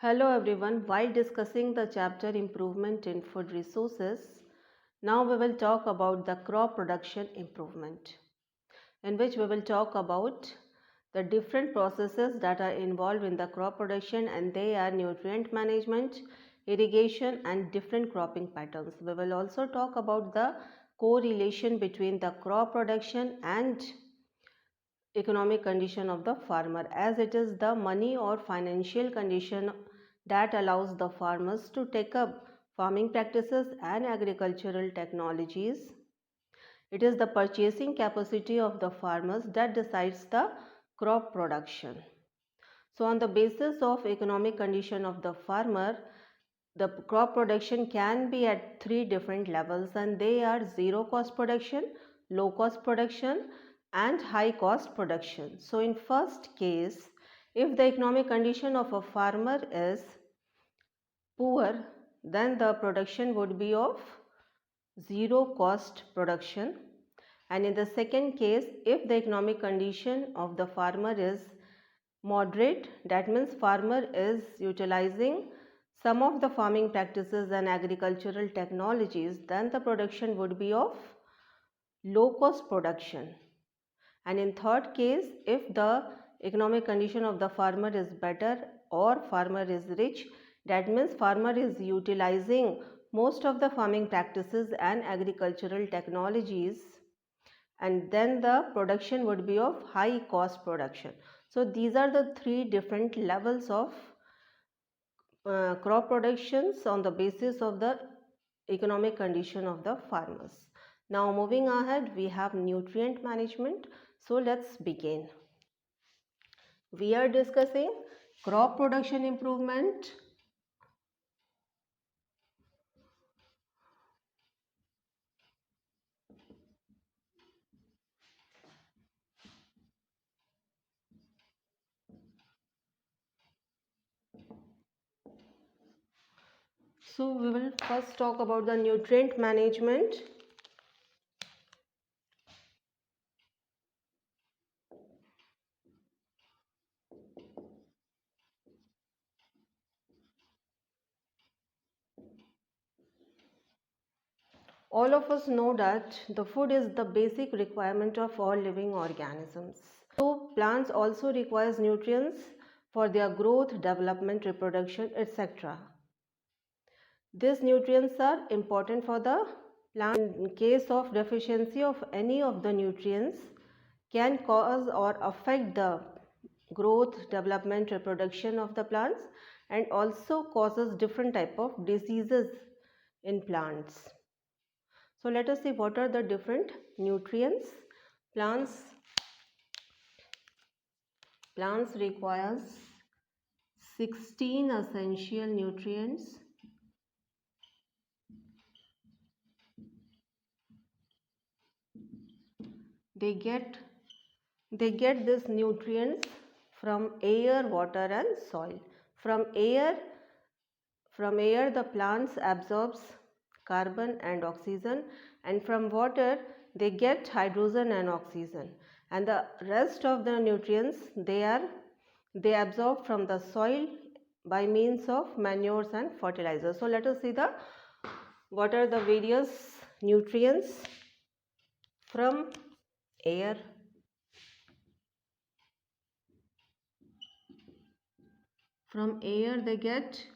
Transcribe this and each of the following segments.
Hello everyone. While discussing the chapter Improvement in Food Resources, now we will talk about the crop production improvement, in which we will talk about the different processes that are involved in the crop production, and they are nutrient management, irrigation and different cropping patterns. We will also talk about the correlation between the crop production and economic condition of the farmer, as it is the money or financial condition that allows the farmers to take up farming practices and agricultural technologies. It is the purchasing capacity of the farmers that decides the crop production. So on the basis of economic condition of the farmer, the crop production can be at three different levels, and they are zero cost production, low cost production and high cost production. So in first case, if the economic condition of a farmer is poor, then the production would be of zero cost production. And in the second case, if the economic condition of the farmer is moderate, that means farmer is utilizing some of the farming practices and agricultural technologies, then the production would be of low cost production. And in third case, if the economic condition of the farmer is better or farmer is rich, that means farmer is utilizing most of the farming practices and agricultural technologies, and then the production would be of high cost production. So these are the three different levels of crop productions on the basis of the economic condition of the farmers. Now moving ahead, we have nutrient management. So let's begin. We are discussing crop production improvement. So we will first talk about the nutrient management. All of us know that the food is the basic requirement of all living organisms. So plants also requires nutrients for their growth, development, reproduction, etc. These nutrients are important for the plant. In case of deficiency of any of the nutrients, can cause or affect the growth, development, reproduction of the plants, and also causes different type of diseases in plants. So let us see what are the different nutrients. Plants requires 16 essential nutrients. They get these nutrients from air, water and soil. From air the plants absorbs carbon and oxygen, and from water they get hydrogen and oxygen, and the rest of the nutrients they absorb from the soil by means of manures and fertilizers. So let us see what are the various nutrients from air. From air they get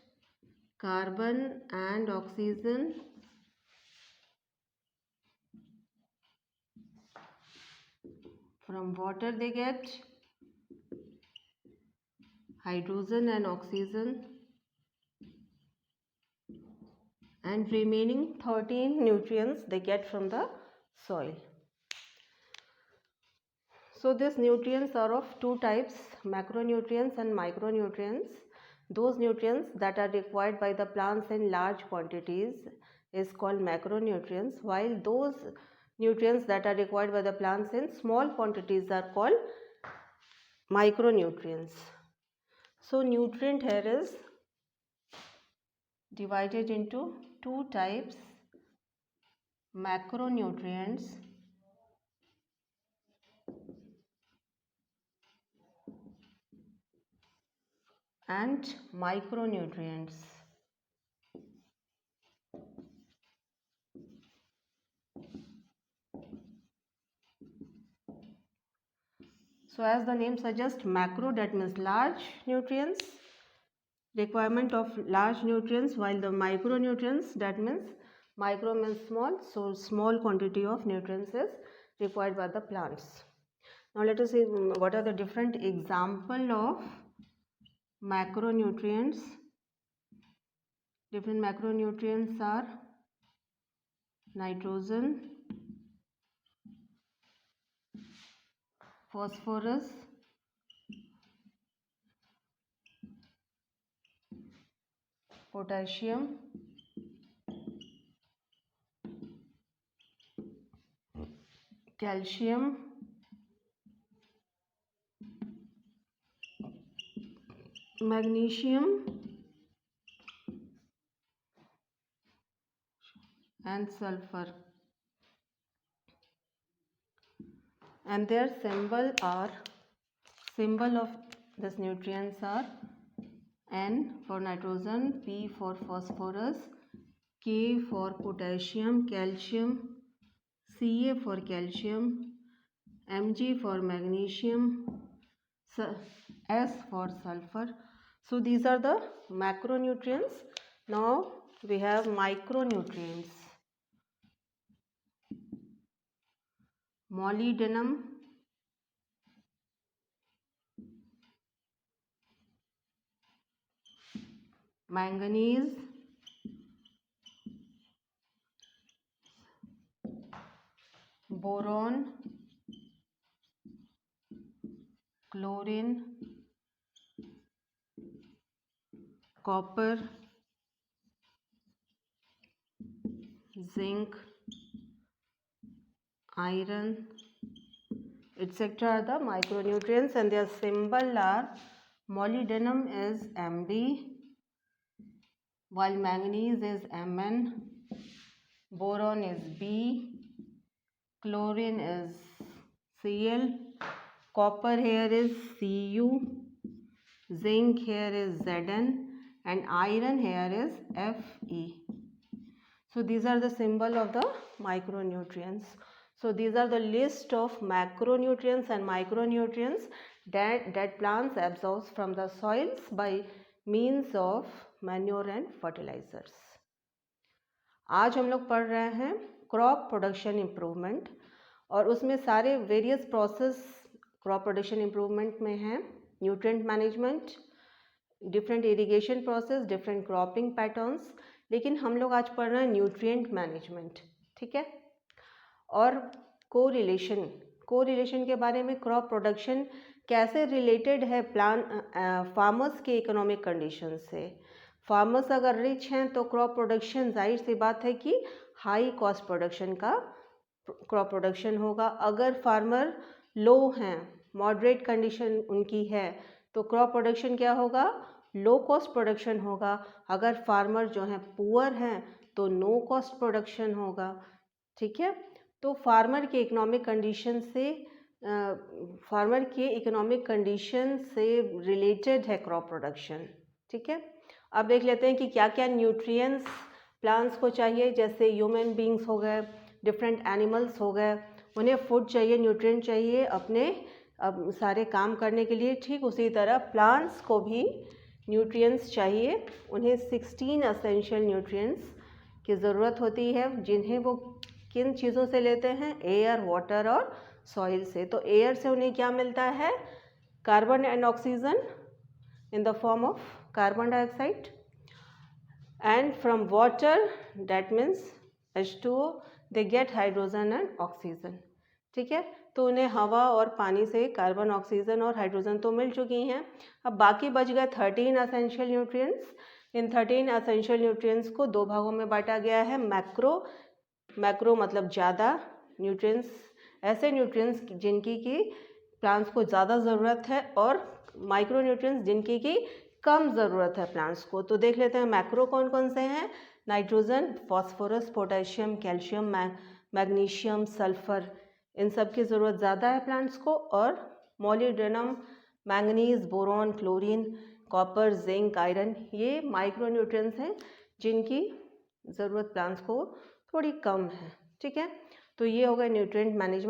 carbon and oxygen. From water they get hydrogen and oxygen, and remaining 13 nutrients they get from the soil. So these nutrients are of two types, macronutrients and micronutrients. Those nutrients that are required by the plants in large quantities is called macronutrients, while those nutrients that are required by the plants in small quantities are called micronutrients. So nutrient here is divided into two types, macronutrients and micronutrients. So as the name suggests, macro, that means large nutrients, requirement of large nutrients, while the micronutrients, that means micro means small, so small quantity of nutrients is required by the plants. Now let us see what are the different example of macronutrients. Different macronutrients are nitrogen, phosphorus, potassium, calcium, magnesium, and sulfur. And their symbol of this nutrients are N for nitrogen, P for phosphorus, K for potassium, calcium, Ca for calcium, Mg for magnesium, S for sulfur. So these are the macronutrients. Now we have micronutrients. Molybdenum, manganese, boron, chlorine, copper, zinc, iron, etc. are the micronutrients, and their symbol are molybdenum is Mb, while manganese is Mn, boron is B, chlorine is Cl, copper here is Cu, zinc here is Zn, and iron here is Fe. So these are the symbol of the micronutrients. So these are the list of macronutrients and micronutrients that plants absorbs from the soils by means of manure and fertilizers. आज हम लोग पढ़ रहे हैं crop production improvement, और उसमें सारे various process crop production improvement में हैं. Nutrient management, different irrigation process, different cropping patterns, लेकिन हम लोग आज पढ़ रहे हैं न्यूट्रिएंट मैनेजमेंट. ठीक है. और कोरिलेशन के बारे में, क्रॉप प्रोडक्शन कैसे रिलेटेड है फार्मर्स के इकोनॉमिक कंडीशन से. फार्मर्स अगर रिच हैं तो क्रॉप प्रोडक्शन जाहिर सी बात है कि हाई कॉस्ट प्रोडक्शन का क्रॉप प्रोडक्शन होगा. अगर फार्मर लो हैं, मॉडरेट कंडीशन उनकी है, तो क्रॉप प्रोडक्शन क्या होगा, लो कॉस्ट प्रोडक्शन होगा. अगर फार्मर जो हैं पुअर हैं तो नो कॉस्ट प्रोडक्शन होगा. ठीक है. तो फार्मर के इकोनॉमिक कंडीशन से रिलेटेड है क्रॉप प्रोडक्शन. ठीक है. अब देख लेते हैं कि क्या क्या न्यूट्रिएंट्स प्लांट्स को चाहिए. जैसे ह्यूमन बींग्स हो गए, डिफरेंट एनिमल्स हो गए, उन्हें फूड चाहिए, न्यूट्रिएंट चाहिए अपने सारे काम करने के लिए. ठीक उसी तरह प्लांट्स को भी न्यूट्रिएंट्स चाहिए. उन्हें 16 एसेंशियल न्यूट्रिएंट्स की ज़रूरत होती है, जिन्हें वो किन चीज़ों से लेते हैं, एयर, वाटर और सॉइल से. तो एयर से उन्हें क्या मिलता है, carbon and oxygen in the form of carbon dioxide, and from water, that means H2O, they get hydrogen and oxygen. ठीक है. तो उन्हें हवा और पानी से कार्बन, ऑक्सीजन और हाइड्रोजन तो मिल चुकी हैं. अब बाकी बच गए 13 एसेंशियल न्यूट्रिएंट्स. इन 13 एसेंशियल न्यूट्रिएंट्स को दो भागों में बांटा गया है. मैक्रो मतलब ज़्यादा न्यूट्रिएंट्स, ऐसे न्यूट्रिएंट्स जिनकी की प्लांट्स को ज़्यादा ज़रूरत है, और माइक्रो न्यूट्रिएंट्स जिनकी की कम ज़रूरत है प्लांट्स को. तो देख लेते हैं मैक्रो कौन कौन से हैं. Nitrogen, phosphorus, potassium, calcium, magnesium, sulphur, इन सब की ज़रूरत ज़्यादा है प्लांट्स को. और molybdenum, manganese, boron, chlorine, copper, zinc, iron, ये माइक्रो न्यूट्रिएंट्स हैं जिनकी ज़रूरत प्लांट्स को थोड़ी कम है। ठीक है, तो ये हो गया न्यूट्रिएंट मैनेजमेंट।